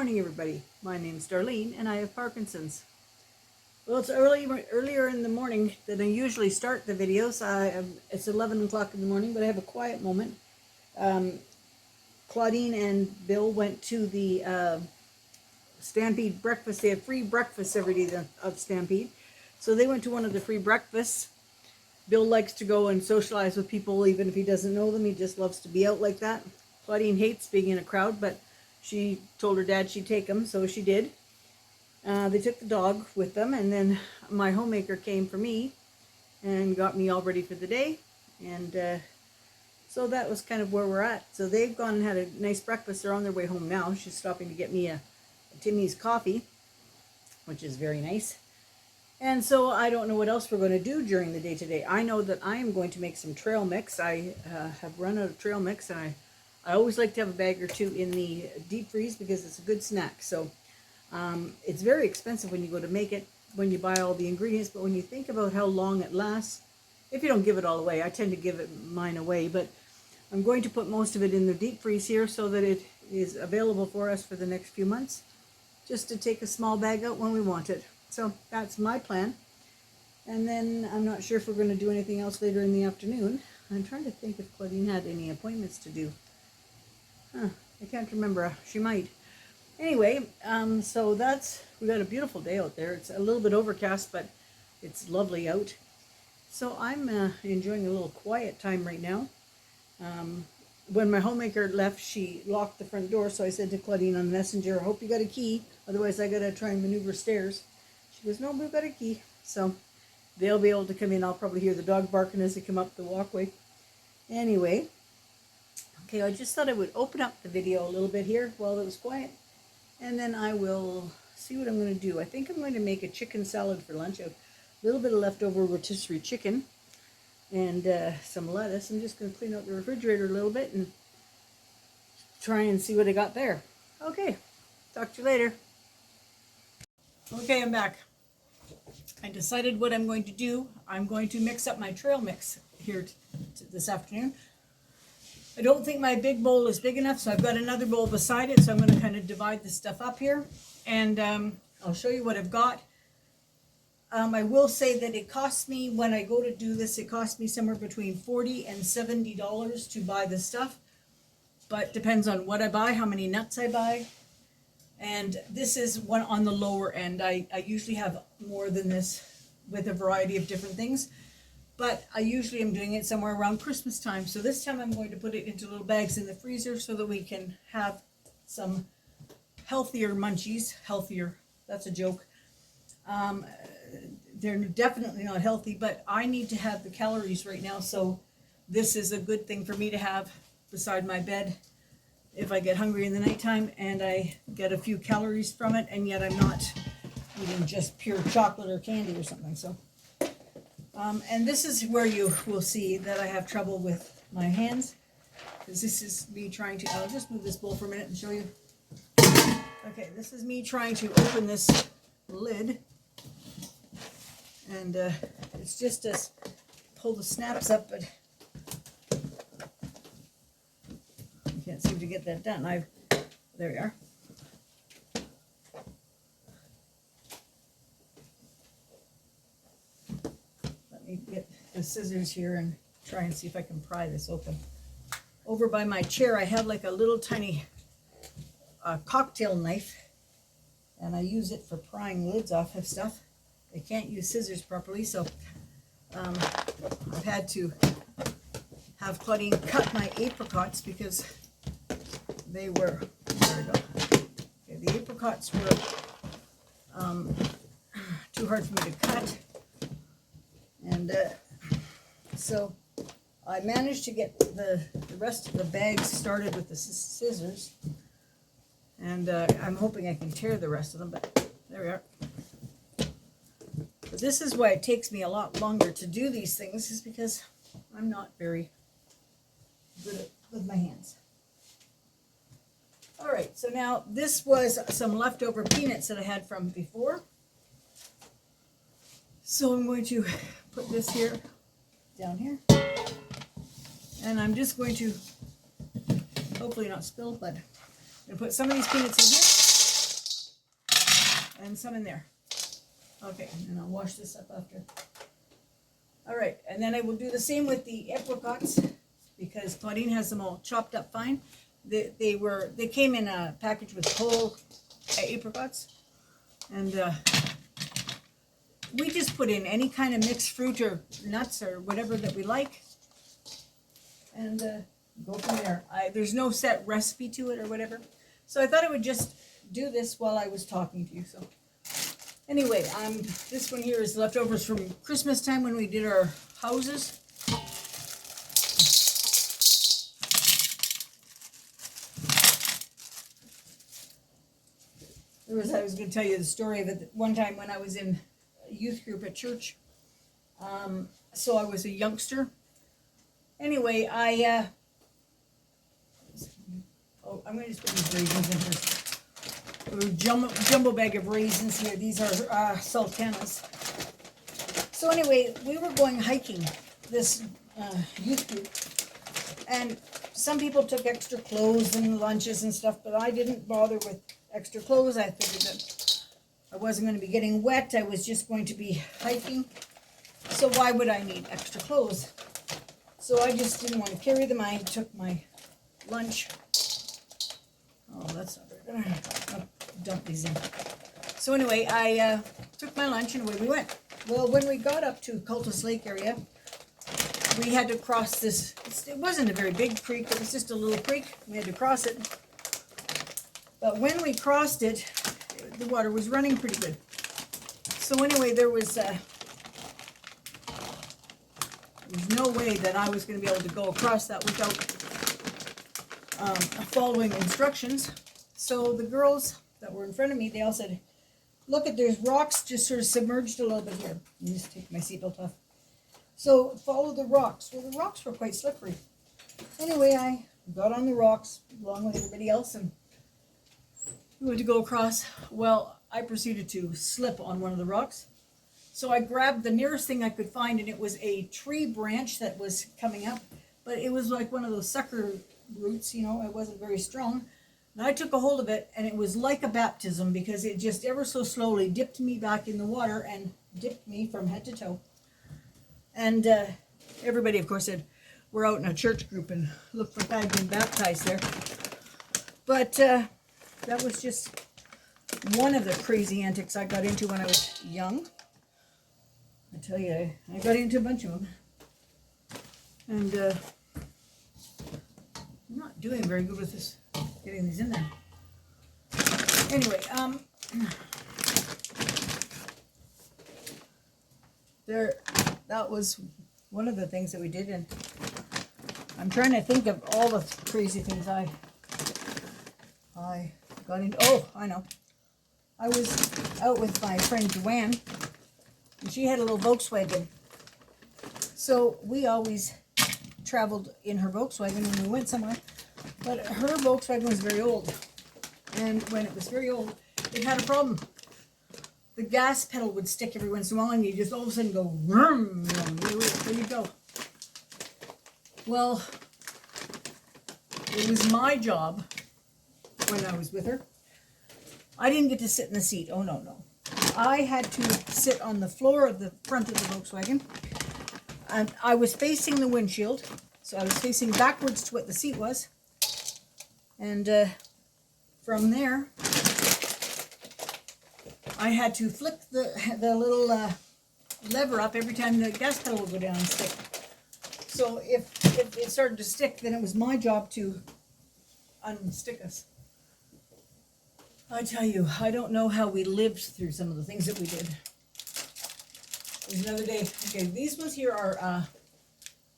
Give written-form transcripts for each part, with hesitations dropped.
morning, everybody. My name's Darlene, and I have Parkinson's. Well, it's earlier in the morning than I usually start the videos. It's 11 o'clock in the morning, but I have a quiet moment. Claudine and Bill went to the Stampede breakfast. They have free breakfast every day of Stampede. So they went to one of the free breakfasts. Bill likes to go and socialize with people, even if he doesn't know them. He just loves to be out like that. Claudine hates being in a crowd, but she told her dad she'd take him, so she did. They took the dog with them, and then my homemaker came for me and got me all ready for the day. And so that was kind of where we're at. So they've gone and had a nice breakfast. They're on their way home now. She's stopping to get me a Timmy's coffee, which is very nice. And so I don't know what else we're going to do during the day today. I know that I am going to make some trail mix. I have run out of trail mix, and I always like to have a bag or two in the deep freeze because it's a good snack. So it's very expensive when you go to make it, when you buy all the ingredients. But when you think about how long it lasts, if you don't give it all away, I tend to give mine away. But I'm going to put most of it in the deep freeze here so that it is available for us for the next few months, just to take a small bag out when we want it. So that's my plan. And then I'm not sure if we're going to do anything else later in the afternoon. I'm trying to think if Claudine had any appointments to do. I can't remember. She might. Anyway, so we got a beautiful day out there. It's a little bit overcast, but it's lovely out. So I'm enjoying a little quiet time right now. When my homemaker left, she locked the front door, so I said to Claudine on Messenger, I hope you got a key, otherwise I got to try and maneuver stairs. She goes, no, we've got a key. So they'll be able to come in. I'll probably hear the dog barking as they come up the walkway. Anyway, okay, I just thought I would open up the video a little bit here while it was quiet, and then I will see what I'm going to do. I think I'm going to make a chicken salad for lunch. A little bit of leftover rotisserie chicken and some lettuce. I'm just going to clean out the refrigerator a little bit and try and see what I got there. Okay, talk to you later. Okay, I'm back. I decided what I'm going to do. I'm going to mix up my trail mix here this afternoon. I don't think my big bowl is big enough, so I've got another bowl beside it, so I'm going to kind of divide the stuff up here, and I'll show you what I've got. I will say that it costs me, when I go to do this, it costs me somewhere between $40 and $70 to buy the stuff, but depends on what I buy, how many nuts I buy, and this is one on the lower end. I usually have more than this with a variety of different things. But I usually am doing it somewhere around Christmas time. So this time I'm going to put it into little bags in the freezer so that we can have some healthier munchies. Healthier, that's a joke. They're definitely not healthy, but I need to have the calories right now. So this is a good thing for me to have beside my bed if I get hungry in the nighttime, and I get a few calories from it, and yet I'm not eating just pure chocolate or candy or something. So. And this is where you will see that I have trouble with my hands, because this is me trying to, I'll just move this bowl for a minute and show you. Okay, this is me trying to open this lid, and it's just to pull the snaps up, but I can't seem to get that done. There we are. Get the scissors here and try and see if I can pry this open. Over by my chair I have like a little tiny cocktail knife, and I use it for prying lids off of stuff. I can't use scissors properly, so I've had to have Claudine cut my apricots because they were, there we go. Okay, the apricots were too hard for me to cut. And so I managed to get the rest of the bags started with the scissors, and I'm hoping I can tear the rest of them, but there we are. But this is why it takes me a lot longer to do these things, is because I'm not very good with my hands. All right, so now this was some leftover peanuts that I had from before. So I'm going to put this here, down here, and I'm just going to, hopefully not spill, but I'm going to put some of these peanuts in here. and some in there. Okay, and I'll wash this up after. All right, and then I will do the same with the apricots because Claudine has them all chopped up fine. They came in a package with whole apricots, and we just put in any kind of mixed fruit or nuts or whatever that we like, and go from there. There's no set recipe to it or whatever, so I thought I would just do this while I was talking to you. So anyway, this one here is leftovers from Christmas time when we did our houses. I was going to tell you the story of it one time when I was in a youth group at church. So I was a youngster. Anyway, I'm going to just put these raisins in here. A jumbo bag of raisins here. These are sultanas. So anyway, we were going hiking, this youth group, and some people took extra clothes and lunches and stuff, but I didn't bother with extra clothes. I figured that I wasn't going to be getting wet. I was just going to be hiking. So why would I need extra clothes? So I just didn't want to carry them. I took my lunch. Oh, that's not very good. I'll dump these in. So anyway, I took my lunch and away we went. Well, when we got up to Cultus Lake area, we had to cross this. It wasn't a very big creek. It was just a little creek. We had to cross it. But when we crossed it, the water was running pretty good. So anyway, there was no way that I was going to be able to go across that without following instructions. So the girls that were in front of me, they all said, look, there's rocks just sort of submerged a little bit here. Let me just take my seatbelt off. So follow the rocks. Well, the rocks were quite slippery. Anyway, I got on the rocks along with everybody else, and we went to go across. Well, I proceeded to slip on one of the rocks. So I grabbed the nearest thing I could find, and it was a tree branch that was coming up, but it was like one of those sucker roots, you know, it wasn't very strong. And I took a hold of it, and it was like a baptism because it just ever so slowly dipped me back in the water and dipped me from head to toe. And everybody, of course, said, we're out in a church group and looked like I'd been baptized there. But that was just one of the crazy antics I got into when I was young. I tell you, I got into a bunch of them. And I'm not doing very good with this, getting these in there. Anyway, that was one of the things that we did, and I'm trying to think of all the crazy things I got into. Oh, I know. I was out with my friend Joanne, and she had a little Volkswagen. So we always traveled in her Volkswagen when we went somewhere. But her Volkswagen was very old. And when it was very old, it had a problem. The gas pedal would stick every once in a while, and you just all of a sudden go, vroom, you know, there you go. Well, it was my job when I was with her. I didn't get to sit in the seat. Oh, no, no. I had to sit on the floor of the front of the Volkswagen. And I was facing the windshield, so I was facing backwards to what the seat was. And from there, I had to flick the little lever up every time the gas pedal would go down and stick. So if it started to stick, then it was my job to unstick us. I tell you, I don't know how we lived through some of the things that we did. There's another day. Okay, these ones here are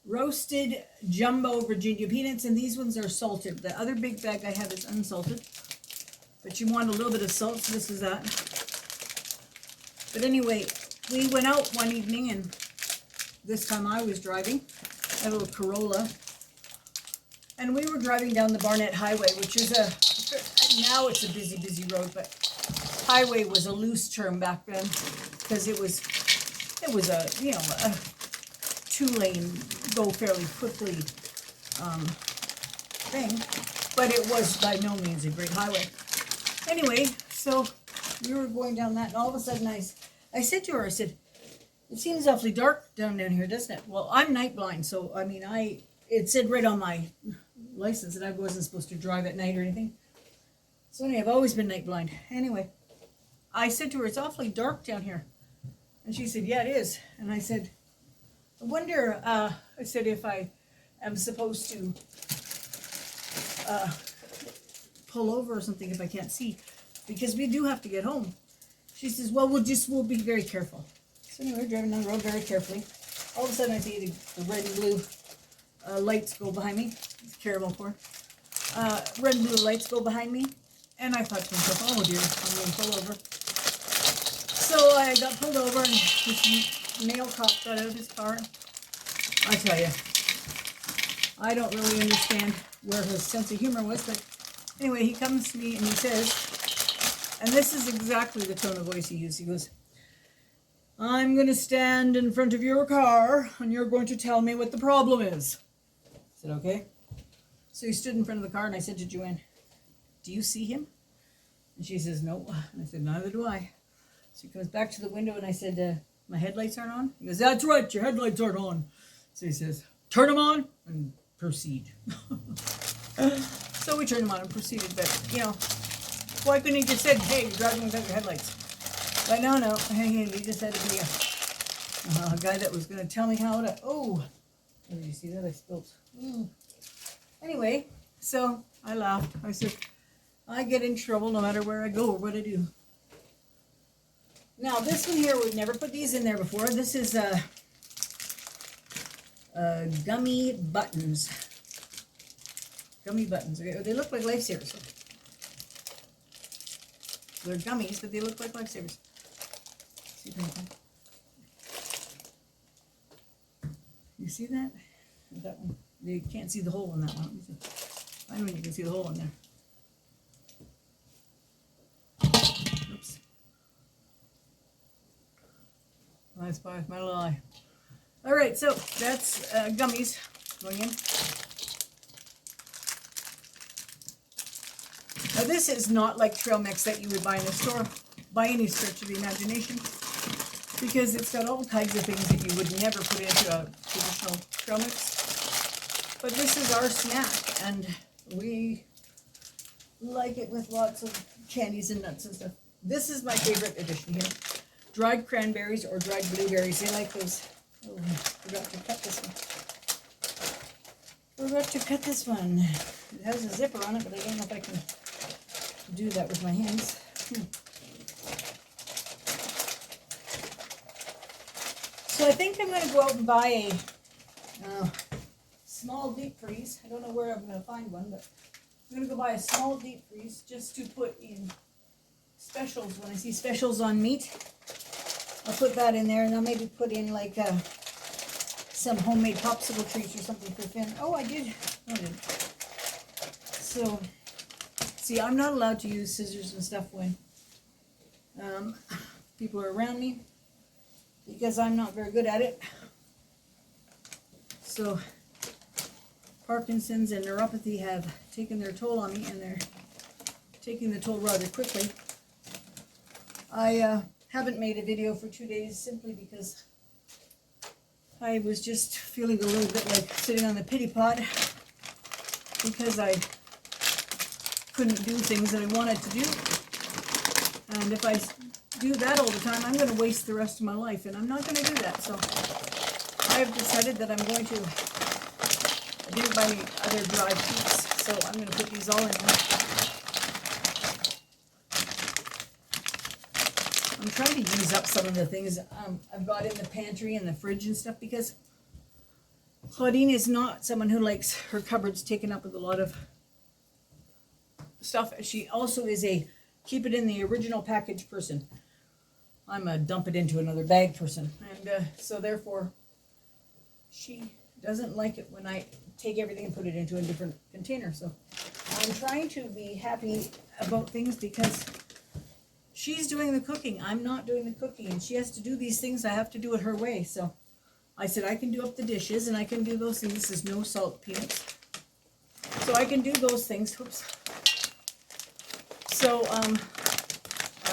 roasted jumbo Virginia peanuts, and these ones are salted. The other big bag I have is unsalted, but you want a little bit of salt, so this is that. But anyway, we went out one evening, and this time I was driving a little Corolla, and we were driving down the Barnett Highway, which is now it's a busy road, but highway was a loose term back then because it was a, you know, a 2-lane go fairly quickly thing, but it was by no means a great highway. Anyway, so we were going down that, and all of a sudden I said to her, I said, it seems awfully dark down here, doesn't it? Well, I'm night blind, so I mean, it said right on my license that I wasn't supposed to drive at night or anything. So anyway, I've always been night blind. Anyway, I said to her, it's awfully dark down here. And she said, yeah, it is. And I said, I wonder, I said, if I am supposed to pull over or something if I can't see, because we do have to get home. She says, well, we'll be very careful. So anyway, we're driving down the road very carefully. All of a sudden I see the red and blue lights go behind me. It's caramel corn. Red and blue lights go behind me. And I thought to myself, oh dear, I'm going to pull over. So I got pulled over, and this male cop got out of his car. I tell you, I don't really understand where his sense of humor was, but anyway, he comes to me and he says, and this is exactly the tone of voice he used. He goes, I'm going to stand in front of your car, and you're going to tell me what the problem is. I said, okay. So he stood in front of the car, and I said to Joanne, do you see him? And she says, no. And I said, neither do I. So he comes back to the window, and I said, my headlights aren't on? He goes, that's right, your headlights aren't on. So he says, turn them on and proceed. So we turned them on and proceeded, but, you know, why couldn't he just said, hey, you're driving without your headlights? But no, he just had to be a guy that was going to tell me how to, oh, did you see that? I spilled. Anyway, so I laughed. I said, I get in trouble no matter where I go or what I do. Now, this one here, we've never put these in there before. This is gummy buttons. Gummy buttons. Okay? They look like lifesavers. They're gummies, but they look like lifesavers. See if I can. You see that? That one. You can't see the hole in that one. I know you can see the hole in there. Oops. I spy with my little eye. All right, so that's gummies going in. Now this is not like trail mix that you would buy in a store by any stretch of the imagination, because it's got all kinds of things that you would never put into a traditional trail mix. But this is our snack, and we like it with lots of candies and nuts and stuff. This is my favorite addition here. Dried cranberries or dried blueberries. They like those. Oh, I forgot to cut this one. Forgot to cut this one. It has a zipper on it, but I don't know if I can do that with my hands. So I think I'm going to go out and buy a small deep freeze. I don't know where I'm going to find one, but I'm going to go buy a small deep freeze just to put in specials. When I see specials on meat, I'll put that in there, and I'll maybe put in like some homemade popsicle treats or something for Finn. Oh, I did. No, I didn't. So, see, I'm not allowed to use scissors and stuff when people are around me, because I'm not very good at it. So, Parkinson's and neuropathy have taken their toll on me, and they're taking the toll rather quickly. I haven't made a video for 2 days simply because I was just feeling a little bit like sitting on the pity pot, because I couldn't do things that I wanted to do. And if I do that all the time, I'm going to waste the rest of my life, and I'm not going to do that. So I've decided that I'm going to, I didn't buy any other dried fruits, so I'm going to put these all in there. I'm trying to use up some of the things I've got in the pantry and the fridge and stuff, because Claudine is not someone who likes her cupboards taken up with a lot of stuff. She also is a keep it in the original package person. I'm a dump it into another bag person. And so therefore, she doesn't like it when I take everything and put it into a different container. So I'm trying to be happy about things, because she's doing the cooking. I'm not doing the cooking, and she has to do these things. I have to do it her way. So I said I can do up the dishes, and I can do those things. This is no salt peanuts. So I can do those things. Oops. So I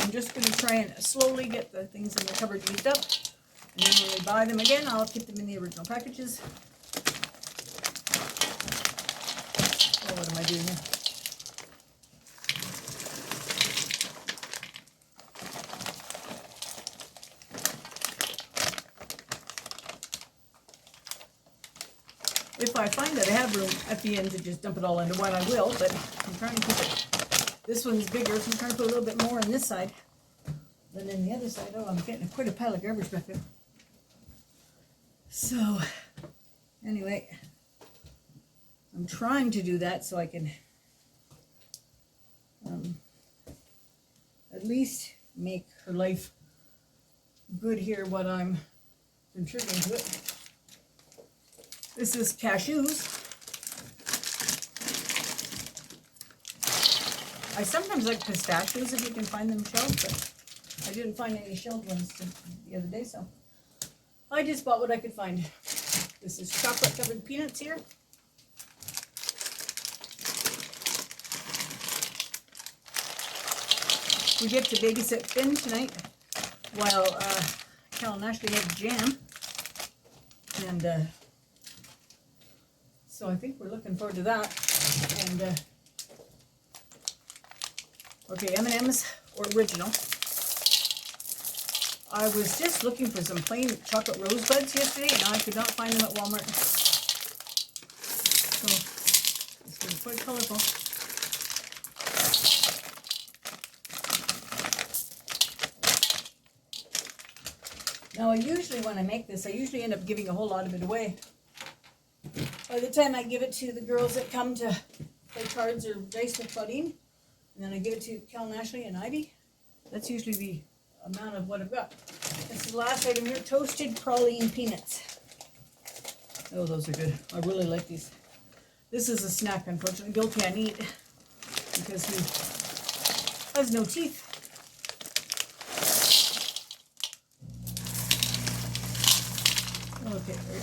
I'm just going to try and slowly get the things in the cupboard used up. And then when we buy them again, I'll keep them in the original packages. Oh, what am I doing here? If I find that I have room at the end to just dump it all into one, I will, but I'm trying to keep it. This one's bigger, so I'm trying to put a little bit more on this side than in the other side. Oh, I'm getting quite a pile of garbage back there. So, anyway, I'm trying to do that so I can at least make her life good here, what I'm contributing to it. This is cashews. I sometimes like pistachios if you can find them shelled, but I didn't find any shelled ones the other day, so I just bought what I could find. This is chocolate covered peanuts here. We get to babysit Finn tonight while Cal and Ashley have jam. And so I think we're looking forward to that. And okay, M&M's original. I was just looking for some plain chocolate rosebuds yesterday, and I could not find them at Walmart. So this is quite colorful. Now, usually when I make this, I usually end up giving a whole lot of it away. By the time I give it to the girls that come to play cards or dice with Claudine, and then I give it to Cal and Ashley and Ivy, that's usually the amount of what I've got. This is the last item here, toasted praline peanuts. Oh, those are good. I really like these. This is a snack, unfortunately. Bill can't eat because he has no teeth. Okay, there we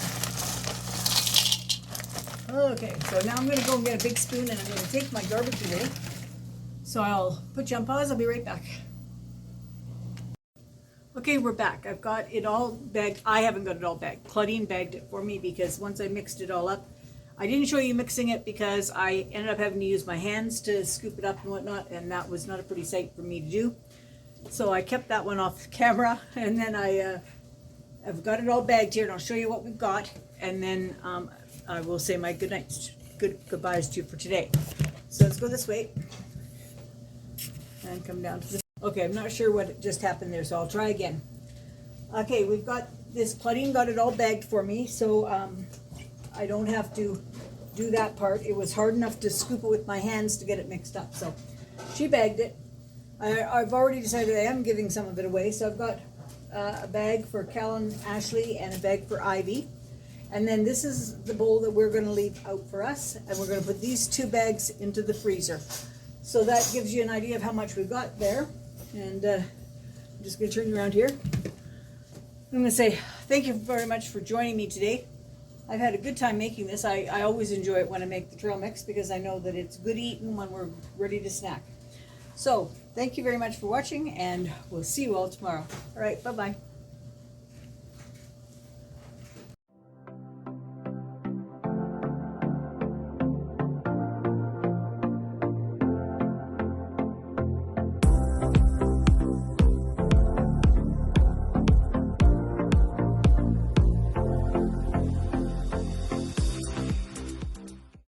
go. Okay, so now I'm going to go and get a big spoon, and I'm going to take my garbage away. So I'll put you on pause. I'll be right back. Okay, we're back. I've got it all bagged. I haven't got it all bagged. Claudine bagged it for me because once I mixed it all up, I didn't show you mixing it because I ended up having to use my hands to scoop it up and whatnot, and that was not a pretty sight for me to do. So I kept that one off camera, and then I've got it all bagged here, and I'll show you what we've got, and then I will say my goodbyes to you for today. So let's go this way and come down to this. Okay, I'm not sure what just happened there, so I'll try again. Okay, we've got this. Claudine got it all bagged for me, so I don't have to do that part. It was hard enough to scoop it with my hands to get it mixed up, so she bagged it. I've already decided I am giving some of it away, so I've got a bag for Cal and Ashley and a bag for Ivy. And then this is the bowl that we're going to leave out for us, and we're going to put these 2 bags into the freezer. So that gives you an idea of how much we've got there. And I'm just going to turn you around here. I'm going to say thank you very much for joining me today. I've had a good time making this. I always enjoy it when I make the trail mix because I know that it's good eating when we're ready to snack. So thank you very much for watching, and we'll see you all tomorrow. All right, bye-bye.